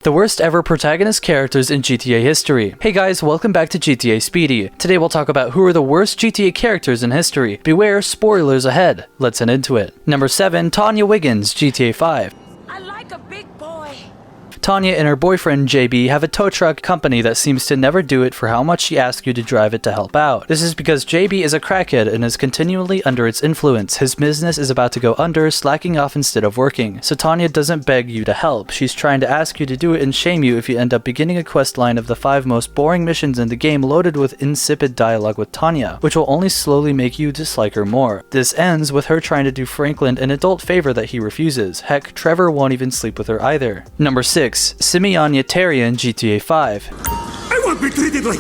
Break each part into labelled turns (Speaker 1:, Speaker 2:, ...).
Speaker 1: The worst ever protagonist characters in GTA history. Hey guys, welcome back to GTA Speedy. Today we'll talk about who are the worst GTA characters in history. Beware, spoilers ahead. Let's head into it. Number 7, Tanya Wiggins, GTA 5.
Speaker 2: I like a big boy.
Speaker 1: Tanya and her boyfriend JB have a tow truck company that seems to never do it for how much she asks you to drive it to help out. This is because JB is a crackhead and is continually under its influence. His business is about to go under, slacking off instead of working. So Tanya doesn't beg you to help. She's trying to ask you to do it and shame you if you end up beginning a quest line of the 5 most boring missions in the game loaded with insipid dialogue with Tanya, which will only slowly make you dislike her more. This ends with her trying to do Franklin an adult favor that he refuses. Heck, Trevor won't even sleep with her either. Number 6. Simeon Yetarian, GTA 5.
Speaker 3: I won't be treated like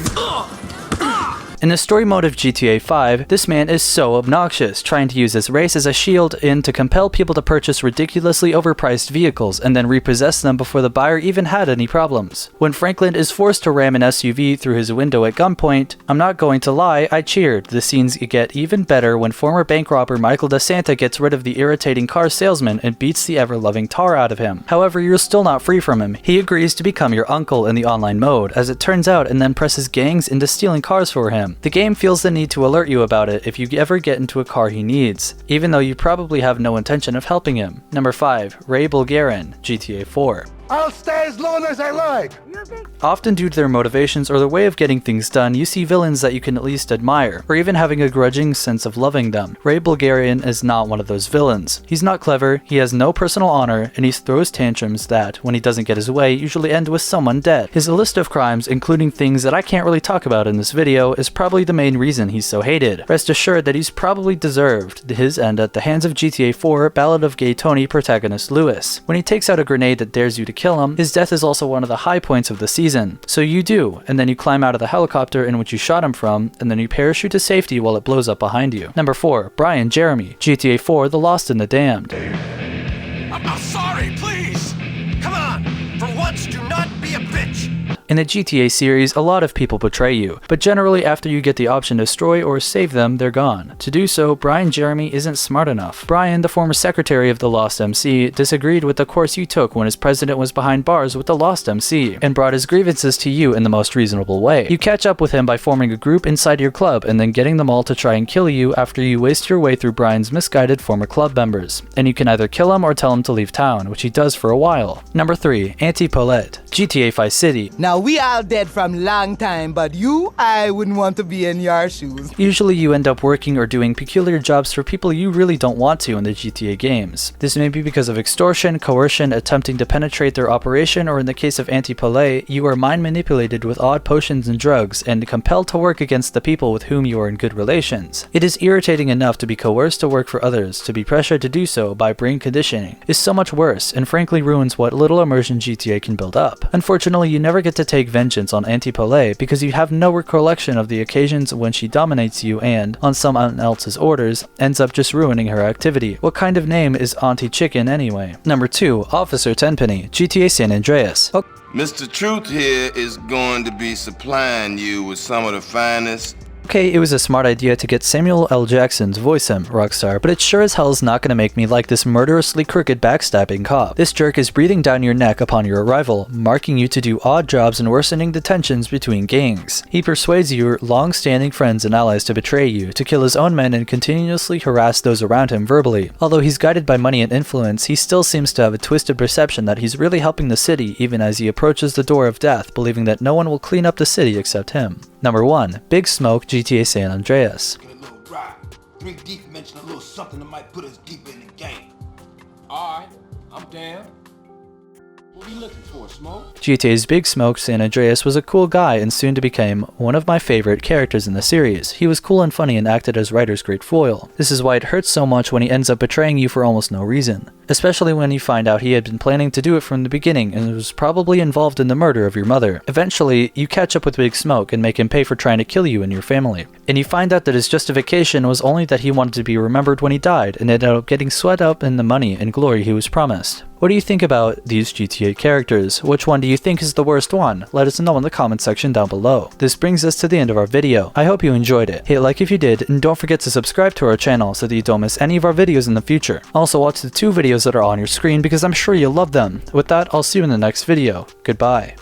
Speaker 1: In the story mode of GTA 5, this man is so obnoxious, trying to use his race as a shield in to compel people to purchase ridiculously overpriced vehicles and then repossess them before the buyer even had any problems. When Franklin is forced to ram an SUV through his window at gunpoint, I'm not going to lie, I cheered. The scenes get even better when former bank robber Michael DeSanta gets rid of the irritating car salesman and beats the ever-loving tar out of him. However, you're still not free from him. He agrees to become your uncle in the online mode, as it turns out, and then presses gangs into stealing cars for him. The game feels the need to alert you about it if you ever get into a car he needs, even though you probably have no intention of helping him. Number 5, Ray Bulgarian, GTA 4.
Speaker 3: I'll stay as long as I like.
Speaker 1: Often due to their motivations or their way of getting things done, you see villains that you can at least admire, or even having a grudging sense of loving them. Ray Bulgarian is not one of those villains. He's not clever, he has no personal honor, and he throws tantrums that, when he doesn't get his way, usually end with someone dead. His list of crimes, including things that I can't really talk about in this video, is probably the main reason he's so hated. Rest assured that he's probably deserved his end at the hands of GTA 4 Ballad of Gay Tony protagonist Lewis. When he takes out a grenade that dares you to kill him, his death is also one of the high points of the season. So you do, and then you climb out of the helicopter in which you shot him from, and then you parachute to safety while it blows up behind you. Number 4, Brian Jeremy, GTA 4 The Lost and the Damned.
Speaker 3: I'm sorry, please. Come on. For once, do not be a bitch.
Speaker 1: In the GTA series, a lot of people betray you, but generally after you get the option to destroy or save them, they're gone. To do so, Brian Jeremy isn't smart enough. Brian, the former secretary of the Lost MC, disagreed with the course you took when his president was behind bars with the Lost MC, and brought his grievances to you in the most reasonable way. You catch up with him by forming a group inside your club and then getting them all to try and kill you after you waste your way through Brian's misguided former club members. And you can either kill him or tell him to leave town, which he does for a while. Number 3, Auntie Paulette, GTA 5 City.
Speaker 4: Now we all dead from long time, but you, I wouldn't want to be in your shoes.
Speaker 1: Usually you end up working or doing peculiar jobs for people you really don't want to in the GTA games. This may be because of extortion, coercion, attempting to penetrate their operation, or in the case of Auntie Paulette, you are mind manipulated with odd potions and drugs and compelled to work against the people with whom you are in good relations. It is irritating enough to be coerced to work for others. To be pressured to do so by brain conditioning is so much worse, and frankly ruins what little immersion GTA can build up. Unfortunately, you never get to take vengeance on Auntie Paulette because you have no recollection of the occasions when she dominates you and, on someone else's orders, ends up just ruining her activity. What kind of name is Auntie Chicken anyway? Number 2, Officer Tenpenny, GTA San Andreas.
Speaker 5: Mr. Truth here is going to be supplying you with some of the finest.
Speaker 1: Okay, it was a smart idea to get Samuel L. Jackson to voice him, Rockstar, but it sure as hell is not going to make me like this murderously crooked backstabbing cop. This jerk is breathing down your neck upon your arrival, marking you to do odd jobs and worsening the tensions between gangs. He persuades your long-standing friends and allies to betray you, to kill his own men and continuously harass those around him verbally. Although he's guided by money and influence, he still seems to have a twisted perception that he's really helping the city even as he approaches the door of death, believing that no one will clean up the city except him. Number 1, Big Smoke, GTA San Andreas.
Speaker 6: A little ride. 3 deep, mention a little something that might put us deeper in the game. Alright, I'm down. What are you looking for, Smoke?
Speaker 1: GTA's Big Smoke San Andreas was a cool guy and soon to become one of my favorite characters in the series. He was cool and funny and acted as Ryder's great foil. This is why it hurts so much when he ends up betraying you for almost no reason. Especially when you find out he had been planning to do it from the beginning and was probably involved in the murder of your mother. Eventually, you catch up with Big Smoke and make him pay for trying to kill you and your family. And you find out that his justification was only that he wanted to be remembered when he died and ended up getting swept up in the money and glory he was promised. What do you think about these GTA characters? Which one do you think is the worst one? Let us know in the comment section down below. This brings us to the end of our video. I hope you enjoyed it. Hit like if you did, and don't forget to subscribe to our channel so that you don't miss any of our videos in the future. Also watch the 2 videos videos that are on your screen because I'm sure you'll love them. With that, I'll see you in the next video. Goodbye.